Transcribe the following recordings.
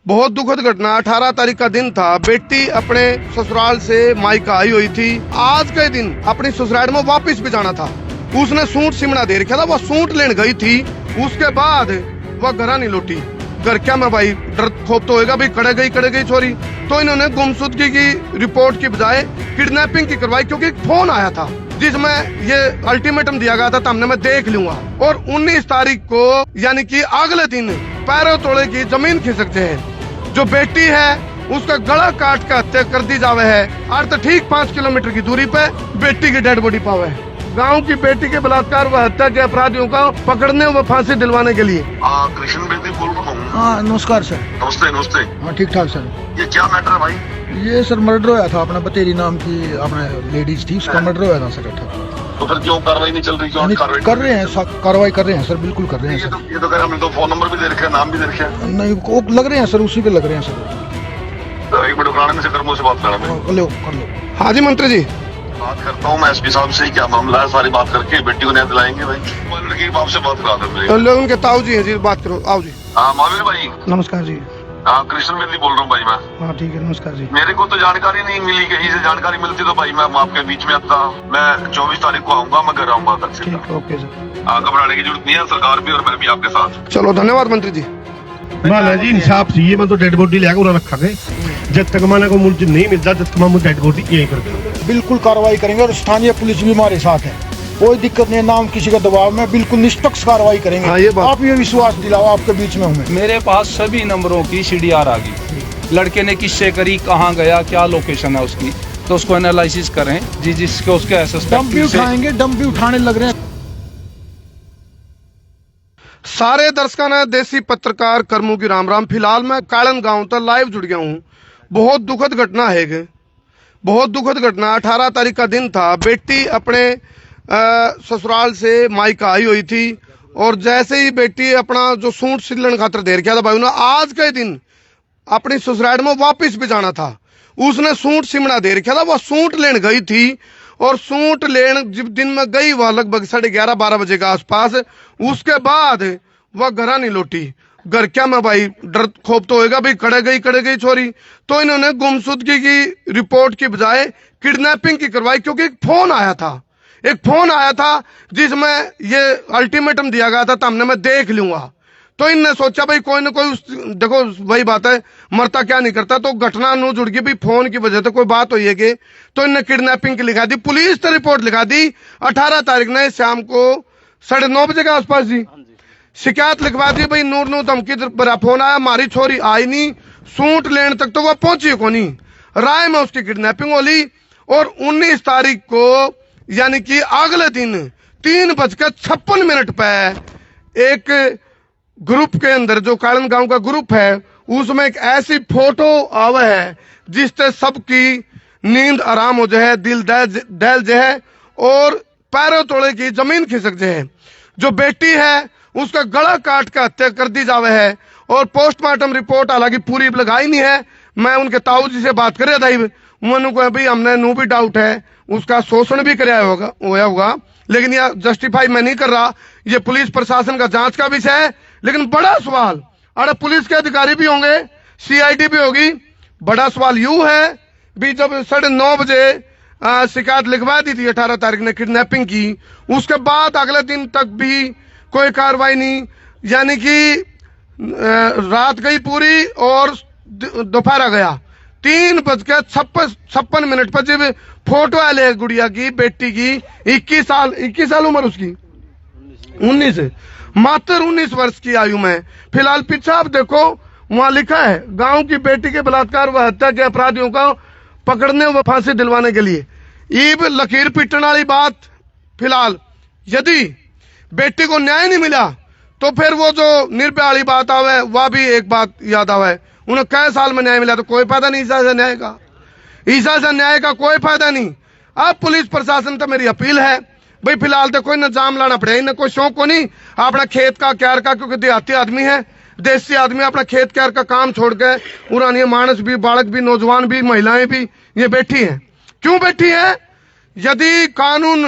बहुत दुखद घटना। 18 तारीख का दिन था। बेटी अपने ससुराल से मायका आई हुई थी। आज के दिन अपनी ससुराल में वापस भी जाना था। उसने सूट सिमड़ा दे रखा था, वो सूट लेने गई थी। उसके बाद वह घर नहीं लौटी। घर क्या में भाई डर खोप तो होगा, भाई कड़े गई छोरी। तो इन्होंने गुमशुदगी की रिपोर्ट की बजाय किडनैपिंग की करवाई, क्योंकि एक फोन आया था जिसमें ये अल्टीमेटम दिया गया था, हमने मैं देख लूंगा। और 19 तारीख को यानी कि अगले दिन पैरों तोड़े की जमीन खिसकते हैं। जो बेटी है उसका गला काट कर हत्या कर दी जावे है। अर्थ ठीक 5 किलोमीटर की दूरी पे बेटी की डेड बॉडी पावे है। गांव की बेटी के बलात्कार व हत्या के अपराधियों का पकड़ने व फांसी दिलवाने के लिए। कृष्ण बेदी बोल रहा हूँ। हाँ नमस्कार सर। नमस्ते नमस्ते। हाँ ठीक ठाक सर। ये क्या मैटर है भाई? ये सर मर्डर हुआ था अपना बतेरी नाम की अपने लेडीज थी, उसका मर्डर हुआ था सर। तो फिर क्यों कार्रवाई नहीं चल रही? क्यों कार्रवाई कर रहे हैं, कार्रवाई कर रहे हैं सर, बिल्कुल कर रहे हैं सर। ये तो कह रहे हमने तो फोन नंबर भी दे रखे है, नाम भी दे रखे है। नहीं वो लग रहे हैं सर, उसी पे लग रहे हैं सर। तो एक मिनट कराने में से कर्मों से बात कर रहा कर लो कर लो। हाँ जी मंत्री जी बात करता हूँ मैं एसपी साहब से। क्या मामला है सारी बात करके बेटी को न्याय दिलाएंगे भाई। लड़की के बाप से बात करा दो। उनके ताऊ जी हैं जी, बात करो। आओ जी। हाँ महावीर भाई। नमस्कार जी। हाँ कृष्ण बेदी बोल रहा हूँ भाई मैं। हाँ ठीक है, नमस्कार जी। मेरे को तो जानकारी नहीं मिली, कहीं से जानकारी मिलती तो भाई मैं आपके बीच में आता। मैं 24 तारीख को आऊंगा, मैं घर आऊंगा तक से। ठीक है, ओके सर। घबराने की जरूरत नहीं है, सरकार भी और मैं भी आपके साथ। चलो धन्यवाद मंत्री जी। माला जी इंसाफ चाहिए। मैं तो डेड बॉडी लेकर उन्हें रखा गए जब तक माना को मुझे नहीं मिलता तब तक मैं डेड बॉडी यहीं कर दूंगा। बिल्कुल कार्रवाई करेंगे और स्थानीय पुलिस भी हमारे साथ है, कोई दिक्कत नहीं। नाम किसी का दबाव में बिल्कुल निष्पक्ष कार्रवाई करेंगे। हाँ, ये बात। आप ये विश्वास दिलाओ, आपके बीच में हूँ मैं। मेरे पास सभी नंबरों की CDR आ गई। लड़के ने किससे करी, कहाँ गया, क्या लोकेशन है उसकी, तो उसको एनालिसिस करें जी, जिसके उसके डंप भी उठाएंगे, डंप भी उठाने लग रहे हैं। सारे दर्शकों ने देसी पत्रकार कर्मू की राम राम। फिलहाल मैं कालन गांव तक लाइव जुड़ गया हूँ। बहुत दुखद घटना है, बहुत दुखद घटना। 18 तारीख का दिन था। बेटी अपने ससुराल से मायका आई हुई थी। और जैसे ही बेटी अपना जो सूट सिलन खातर दे रखा था भाई, उन्हें आज के दिन अपनी ससुराल में वापस भी जाना था। उसने सूट सिमड़ा दे रखा था, वह सूट लेने गई थी। और सूट लेने जब दिन में गई वह लगभग 11:30-12 बजे के आसपास। उसके बाद वह घर नहीं लौटी। घर क्या में भाई डर खोप तो होगा, भाई कड़े गई छोरी। तो इन्होंने गुमशुदगी की रिपोर्ट की बजाय किडनैपिंग की करवाई, क्योंकि एक फोन आया था जिसमें ये अल्टीमेटम दिया गया था, हमने मैं देख लूंगा। तो इनने सोचा भाई कोई ना कोई देखो वही बात है, मरता क्या नहीं करता। तो घटना नु जुड़ गई भाई, फोन की वजह से कोई बात हुई है कि तो इनने किडनैपिंग की लिखा दी। पुलिस ने रिपोर्ट लिखा दी 18 तारीख ने शाम को 9:30 बजे के आसपास जी शिकायत लिखवा दी। भाई नूर नू धमकी बरा फोन आया, हमारी छोरी आई नहीं, सूट लेने तक तो वह पहुंची को नहीं। राय में उसकी किडनैपिंग होली। और 19 तारीख को यानी कि अगले दिन 3:56 पे एक ग्रुप के अंदर जो कालन गांव का ग्रुप है, उसमें एक ऐसी फोटो आवे है जिससे सबकी नींद आराम हो जाए, दिल दहल जाए और पैरों तोड़े की जमीन खिसक जाए। जो बेटी है उसका गला काट कर हत्या कर दी जावे है। और पोस्टमार्टम रिपोर्ट हालांकि पूरी लगाई नहीं है। मैं उनके ताऊ जी से बात कर रहा था, उन्होंने कहा भाई हमने नू भी डाउट है, उसका शोषण भी कराया होगा, लेकिन यह जस्टिफाई मैं नहीं कर रहा। ये पुलिस प्रशासन का जांच का विषय है। लेकिन बड़ा सवाल, अरे पुलिस के अधिकारी भी होंगे, CID भी होगी। बड़ा सवाल यूं है भी जब 9:30 बजे शिकायत लिखवा दी थी 18 तारीख ने किडनैपिंग की, उसके बाद अगले दिन तक भी कोई कार्रवाई नहीं। यानी कि रात गई पूरी और दोपहर गया। 3:56 पर जब फोटो आले गुड़िया की, बेटी की 21 साल उम्र उसकी, 19 मात्र 19 वर्ष की आयु में। फिलहाल पीछे आप देखो वहां लिखा है गांव की बेटी के बलात्कार व हत्या के अपराधियों को पकड़ने व फांसी दिलवाने के लिए। ईब लकीर पीटने वाली बात। फिलहाल यदि बेटी को न्याय नहीं मिला तो फिर वो जो निर्भया वाली बात आवे, वह भी एक बात याद आवे, उन्हें कई साल में न्याय मिला तो कोई फायदा नहीं। ईसा से न्याय का कोई फायदा नहीं। अब पुलिस प्रशासन तो मेरी अपील है भाई, फिलहाल तो कोई न जाम लाना पड़ेगा, न कोई शौक को नहीं अपना खेत का क्यार का, क्योंकि देहाती आदमी है, देसी आदमी अपना खेत क्यार का काम छोड़ के पुरानी मानस भी, बालक भी, नौजवान भी, महिलाएं भी ये बैठी हैं। क्यों बैठी है? यदि कानून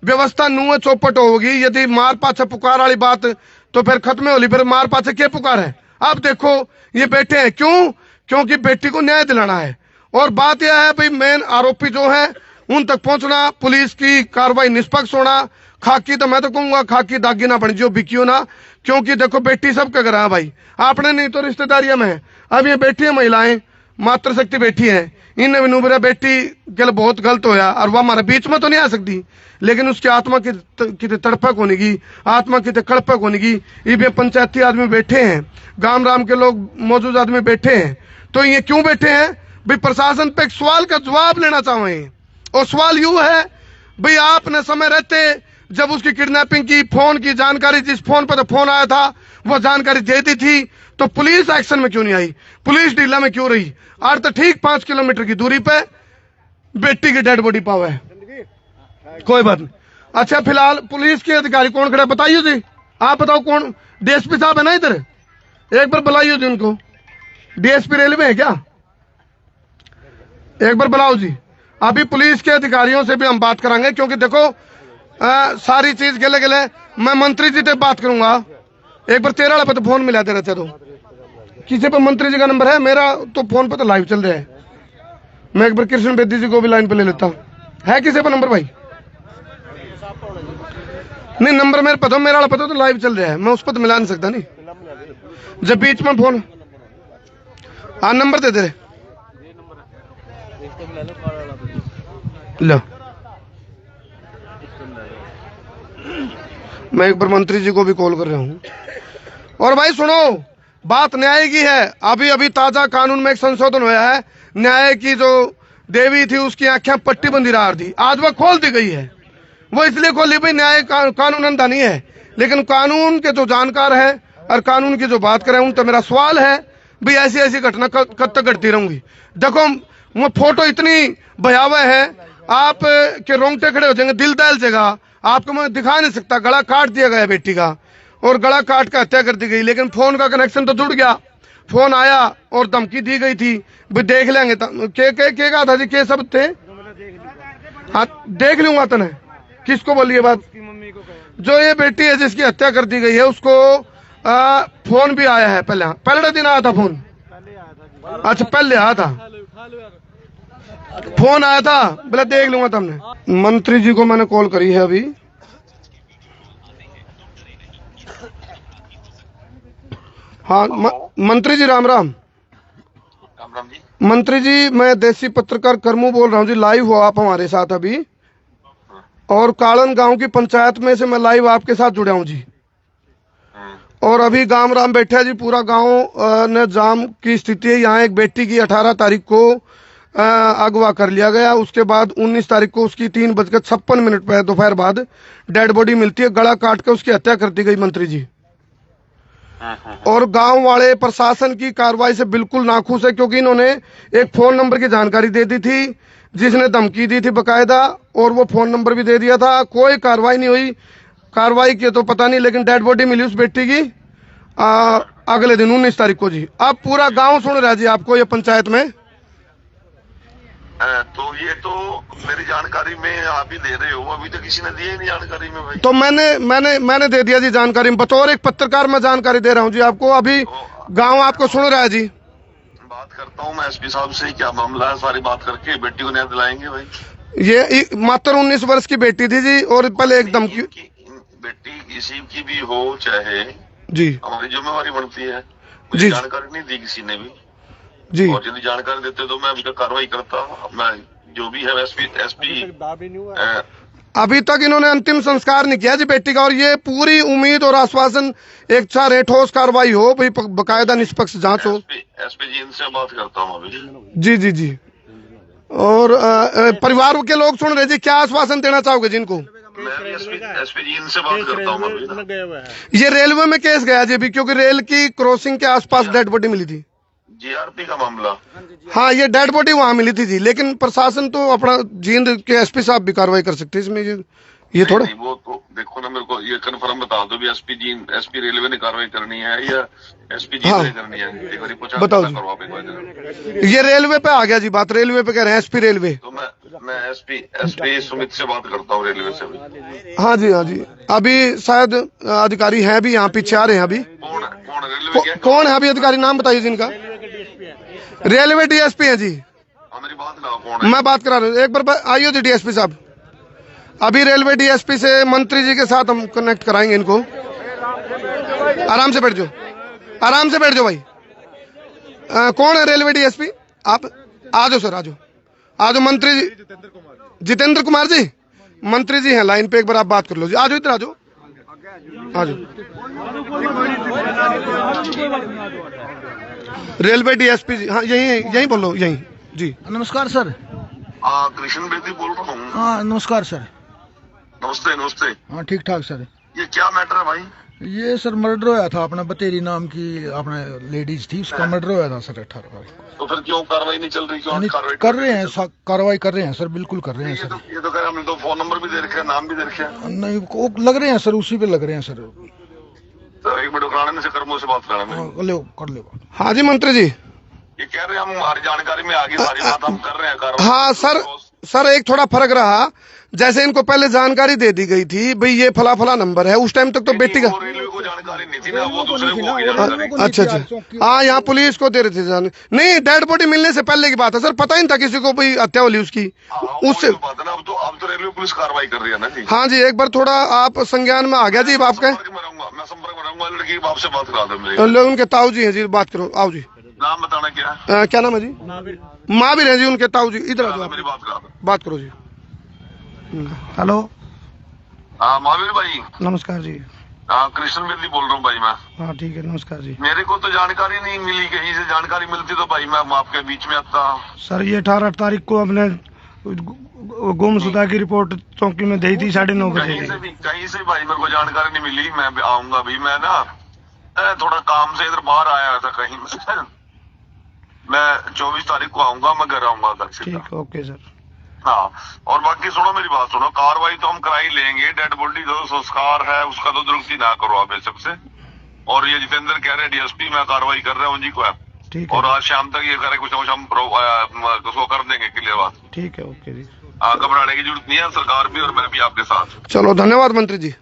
व्यवस्था नुए चौपट होगी, यदि मार पाछे पुकार वाली बात तो फिर खत्म होली। फिर मार पाछे क्या पुकार है? अब देखो ये बैठे हैं, क्यों? क्योंकि बेटी को न्याय दिलाना है। और बात यह है भाई, मेन आरोपी जो है उन तक पहुंचना, पुलिस की कार्रवाई निष्पक्ष होना। खाकी तो मैं तो कहूंगा खाकी दागी ना बन जो बिकियो ना, क्योंकि देखो बेटी सबका घर है भाई, आपने नहीं तो रिश्तेदारियों में है। अब ये बैठी है महिलाएं, मातृशक्ति बैठी है, इन विनुबरा बेटी के लिए बहुत गलत होया, और वह हमारे बीच में तो नहीं आ सकती, लेकिन उसकी आत्मा की तड़पक होने की, आत्मा की कड़पक होने की। ये पंचायती आदमी बैठे हैं, गांव राम के लोग मौजूद आदमी बैठे हैं, तो ये क्यों बैठे हैं भाई? प्रशासन पे एक सवाल का जवाब लेना चाहें, और सवाल यूं है भाई, आपने समय रहते जब उसकी किडनैपिंग की फोन की जानकारी, जिस फोन पर तो फोन आया था वो जानकारी दे दी थी, तो पुलिस एक्शन में क्यों नहीं आई? पुलिस ढीला में क्यों रही? और तो ठीक 5 किलोमीटर की दूरी पे बेटी की डेड बॉडी पावा है, कोई बात नहीं। अच्छा, फिलहाल पुलिस के अधिकारी कौन खड़े बताइए जी, आप बताओ कौन? डीएसपी साहब है ना इधर, एक बार बुलाइए जी उनको। डीएसपी रेलवे है क्या? एक बार बुलाओ जी। अभी पुलिस के अधिकारियों से भी हम बात करांगे, क्योंकि देखो सारी चीज गले गले मैं मंत्री जी से बात करूंगा। एक बार 13 पे तो फोन मिला दे रहे थे, तो किसी पे मंत्री जी का नंबर है? मेरा तो फोन पे तो लाइव चल रहा है। मैं एक बार कृष्ण बेदी जी को भी लाइन पे ले लेता हूँ। है किसी पे नंबर भाई? नहीं, नंबर मेरे पता, मेरा पता तो लाइव चल रहा है, मैं उस पर तो मिला नहीं सकता नहीं, जब बीच में फोन। हाँ, नंबर दे दे लो। मैं एक बार मंत्री जी को भी कॉल कर रहा हूं। और भाई सुनो, बात न्याय की है। अभी अभी ताजा कानून में एक संशोधन हुआ है, न्याय की जो देवी थी उसकी आंखें पट्टी बंदी रहा थी, आज वह खोल दी गई है। वो इसलिए खोली भाई न्याय कानून अंधा नहीं है, लेकिन कानून के जो जानकार है और कानून की जो बात करें उन तो मेरा सवाल है भाई, ऐसी ऐसी घटना कब तक घटती रहूंगी? देखो वो फोटो इतनी भयावह है, आप के रोंगटे खड़े हो जाएंगे, दिल दहल जाएगा। आपको मैं दिखा नहीं सकता, गला काट दिया गया बेटी का, और गला काट कर हत्या कर दी गई, लेकिन फोन का कनेक्शन तो जुड़ गया। फोन आया और धमकी दी गई थी भाई देख लेंगे। के कहा था जी? के सब थे? हाँ, देख लूंगा तने। किसको बोलिए बात? जो ये बेटी है जिसकी हत्या कर दी गई है, उसको फोन भी आया है। पहले दिन आया था फोन? अच्छा, पहले आया था फोन, आया था, बोला देख लूंगा तुमने। मंत्री जी को मैंने कॉल करी है अभी। हाँ, मंत्री जी राम राम। राम राम जी। मंत्री जी, मैं देसी पत्रकार करमू बोल रहा हूँ जी, लाइव हो आप हमारे साथ अभी, और कालन गांव की पंचायत में से मैं लाइव आपके साथ जुड़ा हूँ जी। और अभी गांव राम बैठा है जी, पूरा गांव ने जाम की स्थिति है। यहाँ एक बेटी की 18 तारीख को अगवा कर लिया गया, उसके बाद 19 तारीख को उसकी 3:56 पर दोपहर बाद डेड बॉडी मिलती है, गला काट के उसकी हत्या कर दी गई मंत्री जी। और गांव वाले प्रशासन की कार्रवाई से बिल्कुल नाखुश है, क्योंकि इन्होंने एक फोन नंबर की जानकारी दे दी थी जिसने धमकी दी थी बकायदा, और वो फोन नंबर भी दे दिया था। कोई कार्रवाई नहीं हुई, कार्रवाई की तो पता नहीं, लेकिन डेड बॉडी मिली उस बेटी की अगले दिन 19 तारीख को जी। अब पूरा गांव सुन रहा है जी आपको, ये पंचायत में। तो ये तो मेरी जानकारी में आप ही दे रहे हो, अभी तो किसी ने दी ही नहीं जानकारी में भाई। तो मैंने दे दिया जी जानकारी में, बतौर एक पत्रकार मैं जानकारी दे रहा हूँ जी आपको। अभी गांव आपको सुन रहा है जी। बात करता हूँ मैं एसपी साहब से, क्या मामला है, सारी बात करके बेटी को न्याय दिलाएंगे भाई। ये मात्र 19 वर्ष की बेटी थी जी, और पहले एक धमकी। बेटी किसी की भी हो चाहे जी, हमारी जिम्मेवारी बनती है। जी, जानकारी नहीं दी किसी ने भी जी, और यदि जानकारी देते तो मैं अभी तक कार्रवाई करता। मैं जो भी है एसपी अभी तक इन्होंने अंतिम संस्कार नहीं किया जी बेटी का, और ये पूरी उम्मीद और आश्वासन एक चाहे ठोस कार्रवाई हो भाई, बकायदा निष्पक्ष जांच हो। एसपी जी इनसे बात करता हूँ अभी। जी जी जी। और परिवार के लोग सुन रहे जी, क्या आश्वासन देना चाहोगे जिनको? मैं भी एसपी जी इनसे बात करता हूँ अभी। ये रेलवे में केस गया जी अभी, क्योंकि रेल की क्रॉसिंग के आसपास डेड बॉडी मिली थी। जीआरपी का मामला। हाँ, ये डेड बॉडी वहां मिली थी जी, लेकिन प्रशासन तो अपना जींद के एसपी साहब भी कार्रवाई कर सकते हैं इसमें। ये थोड़ा वो तो देखो ना, मेरे को ये कंफर्म बता दो भी एसपी रेलवे ने कार्रवाई करनी है या एसपी जी ने करनी है, एक बार पूछा बताओ जी। ये रेलवे पे आ गया जी बात, रेलवे पे कह रहे हैं एसपी रेलवे। तो मैं एसपी सुमित से बात करता हूँ रेलवे से भी। हाँ जी, हाँ जी, अभी शायद अधिकारी हैं भी यहाँ पीछे आ रहे हैं अभी। कौन रेलवे कौन है अभी अधिकारी, नाम बताइए जिनका। रेलवे डीएसपी है जी। हाँ, मेरी बात कराओ, कौन है? मैं बात करा रहा हूँ, एक बार आइए जी डीएसपी साहब। अभी रेलवे डीएसपी से मंत्री जी के साथ हम कनेक्ट कराएंगे इनको। आराम से बैठ जाओ, आराम से बैठ जाओ भाई। कौन है रेलवे डीएसपी? आप आ जाओ सर, आ जाओ, आ जाओ। मंत्री जी जितेंद्र कुमार जी, मंत्री जी हैं लाइन पे, एक बार आप बात कर लो जी। आ जाओ, इधर आ जाओ, आ जाओ। रेलवे डीएसपी जी, हाँ यही बोलो, यही जी। नमस्कार सर। कृष्ण बेदी बोल रहा हूँ। हाँ नमस्कार सर। नमस्ते नमस्ते। हाँ ठीक ठाक सर। ये क्या मैटर है भाई? ये सर मर्डर हुआ था अपना बतेरी नाम की अपने लेडीज थी, उसका मर्डर हुआ था सर 18 तो फिर क्यों कार्रवाई नहीं चल रही? क्यों कार्रवाई कर रहे हैं, कार्रवाई कर रहे हैं सर, बिल्कुल कर रहे हैं ये सर। तो कह रहे हमने तो फोन नंबर भी दे रखे हैं, नाम भी दे रखे हैं। नहीं वो लग रहे हैं सर, उसी पे लग रहे हैं सर। तो एक मिनट कराने में से कर्मों से बात कराना हाँ, कर लो। हाँ जी मंत्री जी। ये कह रहे हैं हम हमारी जानकारी में आगे सारी बात हम कर रहे हैं कार्रवाई। हाँ सर एक थोड़ा फर्क रहा, जैसे इनको पहले जानकारी दे दी गई थी भाई ये फला फला नंबर है, उस टाइम तक तो बेटी का रेलवे को जानकारी नहीं थी ना, वो दूसरे को होगी जानकारी। अच्छा। हाँ यहाँ पुलिस को दे रहे थे जान, नहीं डेड बॉडी मिलने से पहले की बात है सर, पता ही नहीं था किसी को भाई हत्या होली उसकी। उससे बात है ना, अब तो रेलवे पुलिस कार्रवाई कर रही है ना जी। हाँ जी, एक बार थोड़ा आप संज्ञान में आ गया जी आपके। मैं संपर्क में रहूंगा, लड़की बाप से बात करा दो मेरी। उनके ताऊ जी हैं जी, बात करो, आओ जी। नाम बताना क्या? क्या नाम है जी? महावीर है जी उनके ताऊ जी, इधर आ जाओ, मेरी बात करा दो। बात करो जी। हेलो हाँ महावीर भाई नमस्कार जी। हाँ कृष्ण बेदी बोल रहा हूँ भाई मैं। हाँ ठीक है, नमस्कार जी। मेरे को तो जानकारी नहीं मिली, कहीं से जानकारी मिलती तो भाई मैं आपके बीच में आता। सर ये 18 तारीख को हमने गुमशुदा की रिपोर्ट चौकी में दी थी 9:30 बजे। कहीं से भाई मेरे को जानकारी नहीं मिली। मैं आऊंगा अभी, मैं ना थोड़ा काम से इधर बाहर आया था कहीं से। मैं 24 तारीख को आऊंगा, मैं घर आऊंगा घर से। ठीक, ओके सर। हाँ, और बाकी सुनो मेरी बात सुनो, कार्रवाई तो हम करा ही लेंगे। डेड बॉडी जो संस्कार है उसका तो दुरुस्ती ना करो आप सबसे। और ये जितेंद्र कह रहे डीएसपी मैं कार्रवाई कर रहा हूँ जी को, ठीक और है, आज शाम तक ये करे कुछ ना कुछ हम उसको कर देंगे क्लियर बात। ठीक है, ओके जी। घबराने की जरूरत नहीं है, सरकार भी और मैं भी आपके साथ। चलो धन्यवाद मंत्री जी।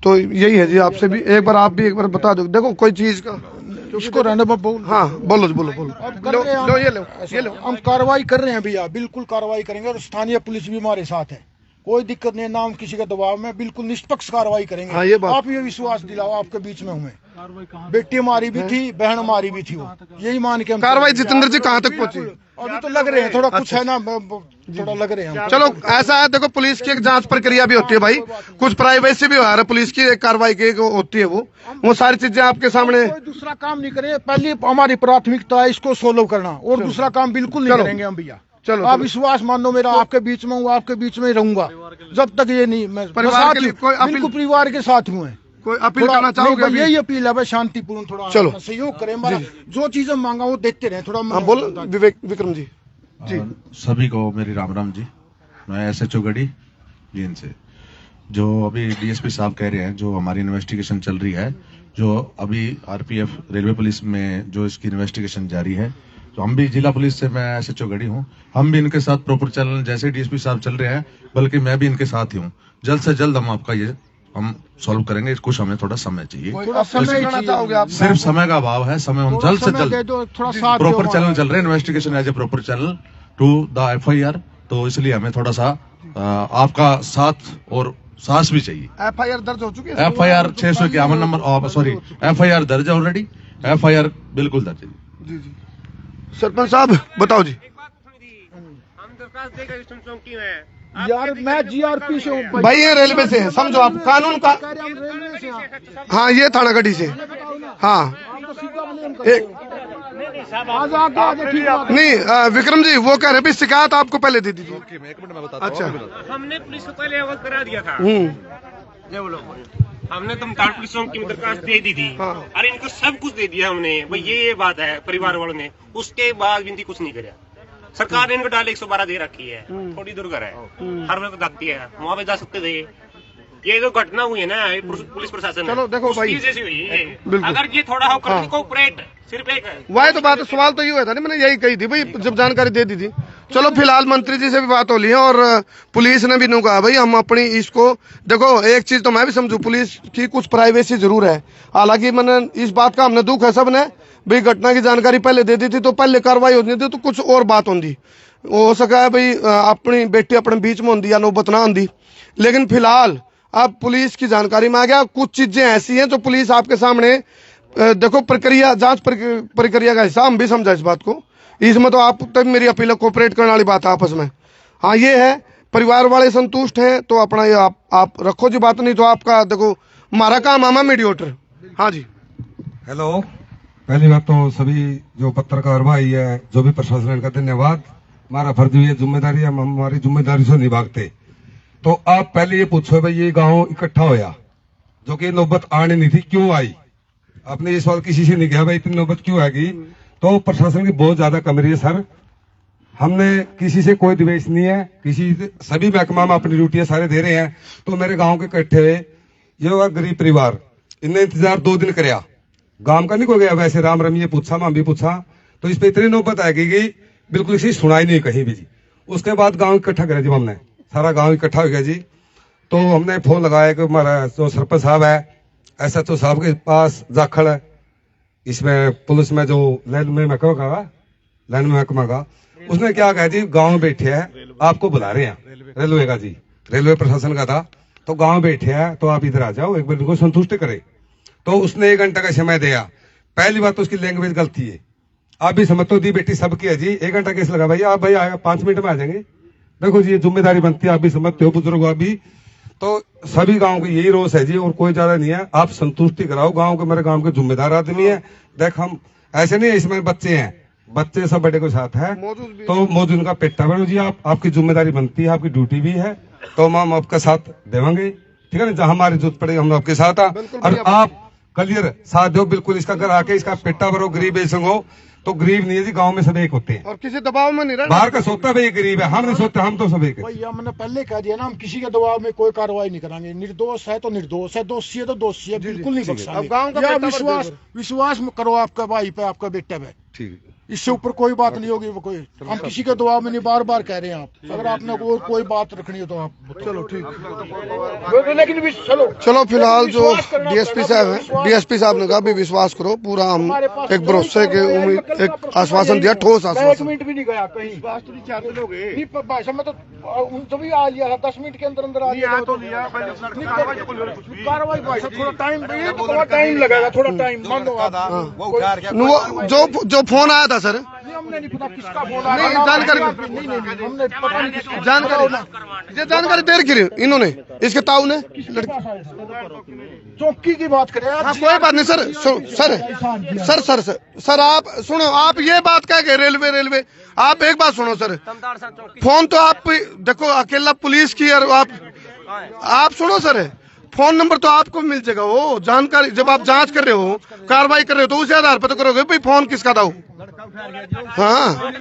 तो यही है जी, आपसे भी एक बार आप भी एक बार बता दो, देखो कोई चीज का इसको रहने बोल। हाँ बोलो जी, बोलो ये लो हम कार्रवाई कर रहे हैं भैया, बिल्कुल कार्रवाई करेंगे, और स्थानीय पुलिस भी हमारे साथ है, कोई दिक्कत नहीं, नाम किसी का दबाव में, बिल्कुल निष्पक्ष कार्रवाई करेंगे। हाँ, ये बात आप ये विश्वास दिलाओ, आपके बीच में हूँ, बेटी हमारी भी थी, बहन हमारी भी थी, वो यही मान के हम कार्रवाई। जितेंद्र जी कहाँ तक पहुंची? अभी तो लग रहे हैं थोड़ा कुछ है ना, थोड़ा लग रहे हैं। चलो ऐसा है, देखो पुलिस की एक जांच प्रक्रिया भी होती है भाई, कुछ प्राइवेसी भी हो रहा है, पुलिस की एक कार्रवाई की होती है, वो सारी चीजें आपके सामने। कोई दूसरा काम नहीं करें, पहली हमारी प्राथमिकता है इसको सोल्व करना, और दूसरा काम बिल्कुल नहीं करेंगे हम भैया। चलो आप विश्वास मानो मेरा, आपके बीच में हूँ, आपके बीच में रहूंगा जब तक ये नहीं, मैं परिवार के लिए कोई अपील- बिल्कुल परिवार के साथ हूँ। कोई अपील करना चाहोगे? यही अपील है भाई, शांतिपूर्ण थोड़ा चलो। सहयोग करें, हमारा जो चीजें मांगा वो देते रहे थोड़ा। हाँ बोल विक्रम जी। जी सभी को मेरी राम राम जी। मैं एसएचओ गढ़ी जींद से। जो अभी डीएसपी साहब कह रहे हैं, जो हमारी इन्वेस्टिगेशन चल रही है, जो अभी आरपीएफ रेलवे पुलिस में जो इसकी इन्वेस्टिगेशन जारी है, तो हम भी जिला पुलिस से, मैं एसएचओ गढ़ी हूँ, हम भी इनके साथ प्रॉपर चल, जैसे डीएसपी साहब चल रहे हैं, बल्कि मैं भी इनके साथ ही हूँ। जल्द से जल्द हम आपका ये हम सॉल्व करेंगे, कुछ हमें थोड़ा समय चाहिए, चाहोगे आप? सिर्फ समय का अभाव है, समय हम जल्द से जल्द थोड़ा साथ प्रॉपर चैनल चल रहे हैं, investigation as a proper channel to the FIR, तो इसलिए हमें थोड़ा सा आपका साथ और साहस भी चाहिए। एफआईआर दर्ज हो चुकी है? एफआईआर 651 नंबर, सॉरी एफआईआर दर्ज है ऑलरेडी, एफआईआर बिल्कुल दर्ज है। जी जी। सरपंच साहब बताओ जी। हम दरखास्त देकर इस चौकी में यार, मैं जीआरपी से हूँ भाई ये रेलवे से है, समझो आप कानून का। रेलवे से हैं। हाँ ये थाना गढ़ी से। हाँ एक आज आगे ठीक बात है। नहीं विक्रम जी वो कह रहे भी शिकायत आपको पहले दे दी थी। अच्छा हमने पुलिस को पहले अवगत करा दिया था। हम्म। हमने तो मुताल पुलिस चौकी में दरखास्त दे दी थी। हाँ। अरे इनको सब कुछ दे दिया हमने, भाई ये बात है परिवार वालों ने, उसके बाद भी कुछ नहीं कराया। सरकार ने इनको डाल 112 दे रखी है, थोड़ी दुर्घर है, हर वक्त दाती है, मुआवजा जा सकते थे। ये जो घटना हुई है ना, ये पुलिस प्रशासन चलो देखो भाई, जैसी हुई है, बिल्कुल। अगर ये थोड़ा हो हाँ। कोऑपरेट, सिर्फ एक वही तो बात है, सवाल तो ये हुआ था ना, मैंने यही कही थी भाई, जब जानकारी दे दी थी चलो फिलहाल मंत्री जी से भी बात हो ली है और पुलिस ने भी नु कहा भाई हम अपनी इसको देखो, एक चीज तो मैं भी समझू, पुलिस की कुछ प्राइवेसी जरूर है। हालांकि मैंने इस बात का हमने दुख है सब ने भाई, घटना की जानकारी पहले दे दी थी तो पहले कार्रवाई होती थी तो कुछ और बात होती, हो सका है भाई अपनी बेटी अपने बीच में होती या नौबत ना होती। लेकिन फिलहाल अब पुलिस की जानकारी में आ गया, कुछ चीजें ऐसी हैं जो पुलिस आपके सामने देखो, प्रक्रिया जांच प्रक्रिया का हिस्सा हम भी समझा इस बात को। इसमें तो आप तब मेरी अपील है, कोऑपरेट करने वाली बात है आपस में। हाँ ये है, परिवार वाले संतुष्ट हैं तो अपना ये आप रखो जी बात, नहीं तो आपका देखो हमारा काम आमा मीडिएटर। हाँ जी हेलो, पहली बात तो सभी जो पत्रकार भाई है, जो भी प्रशासन है, इनका धन्यवाद। हमारा फर्ज भी है, जिम्मेदारी है, हम हमारी जिम्मेदारी से निभाते। तो आप पहले ये पूछो भाई ये गांव इकट्ठा होया, जो कि नौबत आने नहीं थी, क्यों आई? आपने ये सवाल किसी से नहीं किया भाई इतनी नौबत क्यों आएगी? तो प्रशासन की बहुत ज्यादा कमरी है सर। हमने किसी से कोई द्वेष नहीं है, किसी से, सभी महकमा में अपनी ड्यूटियां सारे दे रहे हैं। तो मेरे गांव के इकट्ठे हुए ये गरीब परिवार, इनने इंतजार 2 दिन कराया, गांव का नहीं को गया। वैसे राम रमीए पूछा, मां भी पूछा, तो इस पे इतनी नौबत आएगी कि बिल्कुल किसी सुनाई नहीं कहीं भी जी। उसके बाद गांव इकट्ठा करा जी, हमने सारा गांव इकट्ठा हो गया जी। तो हमने फोन लगाया कि हमारा जो सरपंच साहब है, SHO साहब के पास जाखड़ है, इसमें पुलिस में जो लैंड में महकमा का, उसने क्या कहा जी गांव में बैठे हैं, आपको बुला रहे हैं, रेलवे का जी, रेलवे प्रशासन का था। तो गांव बैठे हैं तो आप इधर आ जाओ, एक बार इनको संतुष्ट करे। तो उसने 1 घंटा का समय दिया। पहली बात तो उसकी लैंग्वेज गलती है, आप भी समझ तो दी बेटी सबकी है जी। 1 घंटा कैसे लगा भाई? आप भाई आएगा 5 मिनट में आ जाएंगे। देखो जी ये जिम्मेदारी बनती है, आप भी समझते हो, बुजुर्ग आप भी। तो सभी गांव के यही रोष है जी, और कोई ज्यादा नहीं है। आप संतुष्टि कराओ गांव के, मेरे गांव के जिम्मेदार आदमी है। देख हम ऐसे नहीं है, इसमें बच्चे हैं, बच्चे सब बड़े के साथ है, तो मौजूद उनका पेटा बनो जी। आपकी जिम्मेदारी बनती है, आपकी ड्यूटी भी है, तो हम आपका साथ देवांगे, ठीक है ना? जहां हमारी जरूरत पड़ेगी हम आपके साथ आ, और आप क्लियर साथ दो बिल्कुल। इसका घर आके इसका पेटा भरो, गरीब ऐसे हो तो गरीब नहीं है जी, गांव में सब एक होते हैं, और किसी दबाव में नहीं रहना। बाहर का सोचता भाई गरीब है, हम नहीं सोचते, हम तो सब एक है। भैया मैंने पहले कह दिया ना, हम किसी के दबाव में कोई कार्रवाई नहीं करांगे। निर्दोष है तो निर्दोष है, दोषी है तो दोषी है, बिल्कुल नहीं बख्शेंगे। अब गांव का विश्वास करो आपका भाई पे, आपका बेटा पे, ठीक है, इससे ऊपर कोई बात नहीं होगी। वो कोई हम किसी के दबाव में नहीं, बार बार कह रहे हैं आप। अगर आपने कोई बात रखनी हो तो आप चलो ठीक। लेकिन चलो फिलहाल जो DSP साहब है, DSP साहब ने कहा भी विश्वास करो पूरा, हम एक भरोसे के उम्मीद एक आश्वासन दिया, ठोस 1 आश्वासन। मिनट भी नहीं गया कहीं। भाई साहब मैं तो भी आ लिया 10 मिनट के अंदर अंदर आ लिया तो लिया कार्रवाई। भाई साहब थोड़ा टाइम, थोड़ा टाइम लगेगा, थोड़ा टाइम मान लो आप। जो फोन आया था सर, हमने नहीं पता किसका फोन आया, नहीं जानकारी, नहीं हमने पता नहीं किसका जानकारी दे रखी इन्होंने, इसके ताऊ ने। चौकी की बात करें आप। हाँ कोई बात नहीं सर, सर आप सुनो, आप ये बात कह के रेलवे, आप एक बात सुनो सर, फोन तो आप देखो अकेला पुलिस की, और आप सुनो सर, फोन नंबर तो आपको मिल जाएगा। वो जानकारी जब आप जांच कर रहे हो, कार्रवाई कर रहे हो, तो उसी आधार पर तो करोगे भाई फोन किसका था वो। हाँ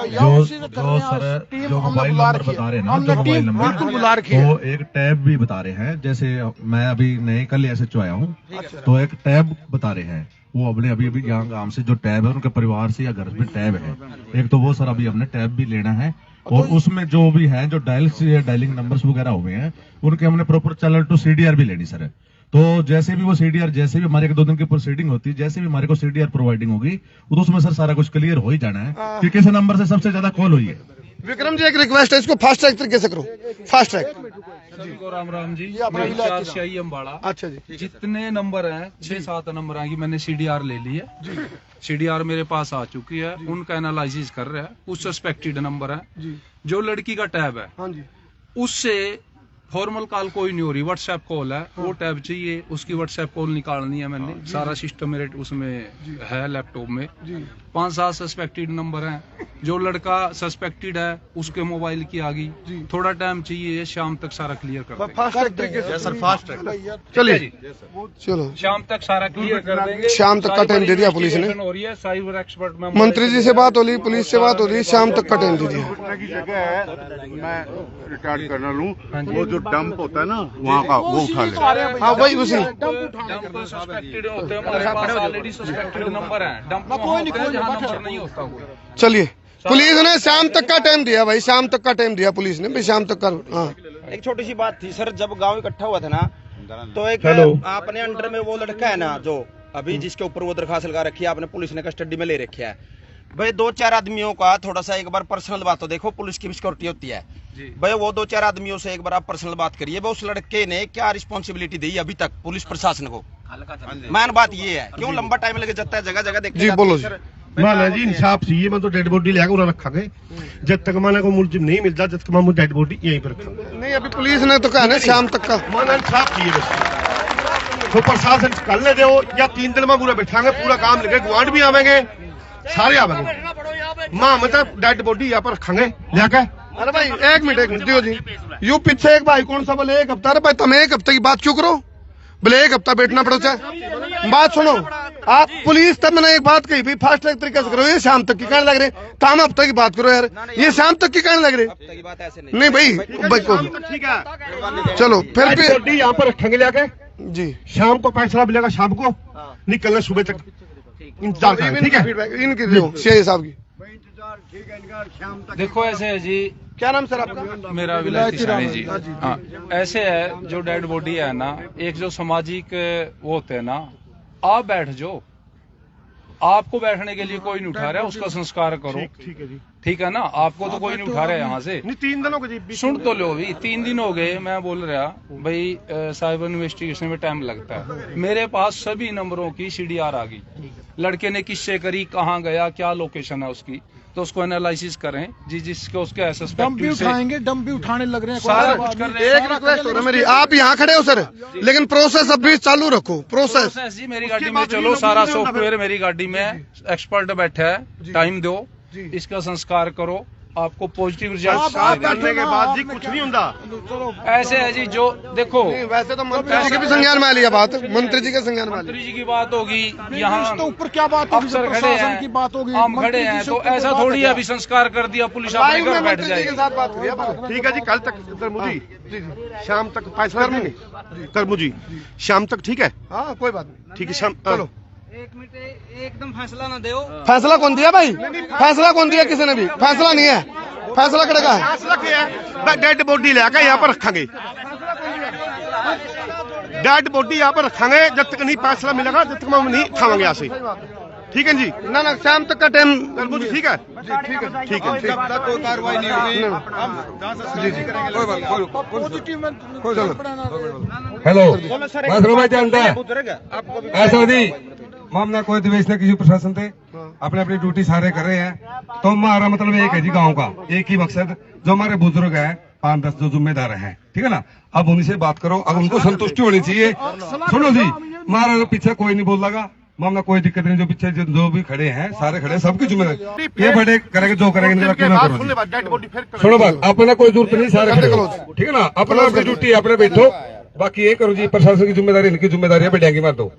जो सर जो मोबाइल नंबर बता रहे हैं ना, जो मोबाइल नंबर वो एक टैब भी बता रहे हैं। जैसे मैं अभी नए कल SHO आया हूँ, तो एक टैब बता रहे हैं वो अपने अभी यहाँ गांव से जो टैब है उनके परिवार से या घर में टैब है एक, तो वो सर अभी हमने टैब भी लेना है। और उसमें जो भी है जो डायलिंग नंबर्स वगैरह हुए हैं उनके हमने प्रॉपर चैनल टू CDR भी लेनी सर। तो जैसे भी वो CDR, जैसे भी हमारे 2 दिन की प्रोसीडिंग होती है, जैसे भी हमारे को CDR प्रोवाइडिंग होगी तो उसमें सर सारा कुछ क्लियर हो ही जाना है कि किस नंबर से सबसे ज्यादा कॉल हुई है। विक्रम जी एक रिक्वेस्ट है, इसको फास्ट ट्रैक तरीके से करो, फास्ट ट्रैक। राम जी, मैं शाही अम्बाड़ा। अच्छा जी, जितने नंबर हैं 6-7 नंबर की मैंने CDR ले ली है। CDR मेरे पास आ चुकी है, उनका एनालिसिस कर रहा है, कुछ सस्पेक्टेड नंबर है। जो लड़की का टैब है उससे फॉर्मल कॉल कोई नहीं हो रही, व्हाट्सएप कॉल है, वो टैब चाहिए, उसकी व्हाट्सएप कॉल निकालनी है मैंने। सारा सिस्टम मेरे उसमें है लैपटॉप में। 5-7 सस्पेक्टेड नंबर हैं। जो लड़का सस्पेक्टेड है उसके मोबाइल की आ गई, थोड़ा टाइम चाहिए, शाम तक सारा क्लियर कर देंगे। फास्ट ट्रैक चलिए, चलो शाम तक सारा क्लियर कर देंगे। शाम तक का टाइम दे दिया पुलिस ने। हो रही है साइबर एक्सपर्ट में, मंत्री जी से बात हो रही, पुलिस से बात हो रही, शाम तक का टाइम दे दिया। मैं रिटायर्ड कर्नल हूँ, वो जो डंप होता है ना वहाँ का वो उठा ले। हाँ वही उसी डंप सस्पेक्टेड होते हैं, हमारे पास ऑलरेडी सस्पेक्टेड नंबर है। डंप नहीं होता। चलिए पुलिस ने शाम तक का टाइम दिया भाई, शाम तक का टाइम दिया पुलिस ने भाई, शाम तक का। हाँ एक छोटी सी बात थी सर, जब गांव इकट्ठा हुआ था ना, तो एक आपने अंडर में वो लड़का है ना जो अभी जिसके ऊपर वो दरखास्त लगा रखी है आपने, पुलिस ने कस्टडी में ले रखा है भाई, 2-4 आदमियों का थोड़ा सा एक बार पर्सनल बात, तो देखो पुलिस की भी सिक्योरिटी होती है भाई, वो 2-4 आदमियों से एक बार आप पर्सनल बात करिए भाई, उस लड़के ने क्या रिस्पॉन्सिबिलिटी दी अभी तक पुलिस प्रशासन को। मैन बात ये है, क्यों लंबा टाइम लगे जाता है, जगह जगह देखते जी बोलो जी। माना जी इंसाफ चाहिए, मैं तो डेड बॉडी लेकर उन्हें रखांगे जब तक माना को मुलजिम नहीं मिलता, जब तक मैं डेड बॉडी यहीं पर रखांगे। नहीं अभी पुलिस ने तो कहा ना शाम तक का, माना इंसाफ चाहिए बस, तो प्रशासन कल ले दो या 3 दिन में पूरा बैठांगे, पूरा काम लगे, गुआंढ भी आवेंगे, सारे आवेंगे, मां मतलब डेड बॉडी यहाँ पर रखांगे लेकर। अरे भाई एक मिनट दियो जी, यू पीछे एक भाई कौन सा बोले 1 हफ्ता, अरे भाई तुम 1 हफ्ते की बात क्यों करो, बोले 1 हफ्ता बैठना पड़ो चाहे। बात सुनो आप, पुलिस तब मैंने एक बात कही भाई, फास्ट ट्रैक तरीके से करो, ये शाम तक की कहने लग रहे, काम हफ्ते की बात करो यार, ये शाम तक की कहने लग रहे। नहीं भाई ठीक है चलो फिर भी बॉडी यहाँ पर रखेंगे लेके जी, शाम को फैसला मिलेगा, शाम को निकलना सुबह तक इंतजार करें, ठीक है। इनकी दो सीआई साहब की। देखो ऐसे है जी, क्या नाम सर आपका? मेरा विलायती तिवारी जी। हाँ ऐसे है, जो डेड बॉडी है ना, एक जो सामाजिक वो होते हैं ना, आप बैठ जाओ, आपको बैठने के लिए कोई नहीं उठा रहा है, उसका संस्कार करो, ठीक है जी, ठीक है ना, आपको तो कोई नहीं उठा रहा है यहाँ से। 3 दिनों के सुन तो लो भी, 3 दिन हो गए, मैं बोल रहा भाई साइबर इन्वेस्टिगेशन में टाइम लगता है, मेरे पास सभी नंबरों की CDR आ गई, लड़के ने किससे करी, कहाँ गया, क्या लोकेशन है उसकी, तो उसको एनालिसिस करें जी, जिसके उसके डंप भी उठाएंगे, डंप भी उठाने लग रहे हैं, सारा कुछ कर रहे हैं। एक रिक्वेस्ट हो रहा है मेरी, आप यहाँ खड़े हो सर, लेकिन प्रोसेस अभी चालू रखो, प्रोसेस जी मेरी गाड़ी में चलो, सारा सॉफ्टवेयर मेरी गाड़ी में, एक्सपर्ट बैठा है, टाइम दो, इसका संस्कार करो, आपको पॉजिटिव रिजल्ट करने के बाद जी कुछ नहीं होता। ऐसे है जी, जो देखो वैसे तो मंत्री जी के भी संज्ञान में लिया बात, मंत्री जी के संज्ञान में, मंत्री जी की बात होगी, यहाँ तो ऊपर क्या बात होगी, अफसर खड़े हैं की बात होगी, हम खड़े हैं, तो ऐसा थोड़ी है अभी संस्कार कर दिया पुलिस अपने घर बैठ जाएगी। ठीक है जी, कल तक करमू जी, शाम तक फैसला करमू जी, शाम तक, ठीक है। हाँ कोई बात नहीं, ठीक है शाम, चलो 1 मिनट एकदम फैसला ना दो। फैसला कौन दिया भाई, फैसला कौन दिया, किसी ने भी फैसला नहीं है, फैसला करेगा है, फैसला क्या है, डेड बॉडी लेकर यहाँ पर रखेंगे, डेड बॉडी यहाँ पर रखेंगे, जब तक नहीं फैसला मिलेगा जब तक हम नहीं खाएंगे यहाँ से, ठीक है जी। ना ना शाम तक का टाइम करमू जी, ठीक है ठीक है ठीक है, जब तक कोई कार्रवाई नहीं होगी हम हेलो भाई जानता है ऐसा नहीं, मामला कोई दिवेश ने किसी प्रशासन थे, अपने अपनी ड्यूटी सारे कर रहे हैं, तो हमारा मतलब एक है जी, गांव का एक ही मकसद, जो हमारे बुजुर्ग हैं 5-10 जो जिम्मेदार हैं, ठीक है ना, अब उन्हीं से बात करो, अब उनको संतुष्टि होनी चाहिए। सुनो जी, हमारा पीछे कोई नहीं बोल लगा, मामला कोई दिक्कत नहीं, जो पीछे जो भी खड़े हैं सारे खड़े, सबकी जिम्मेदारी ये बड़े करेंगे, जो करेंगे सुनो बात, अपना कोई जरूरत नहीं, सारे खड़े हो, ठीक है ना, अपना अपनी ड्यूटी अपने बैठो, बाकी ये करो जी, प्रशासन की जिम्मेदारी इनकी जिम्मेदारी है, बैठेंगे मत दो।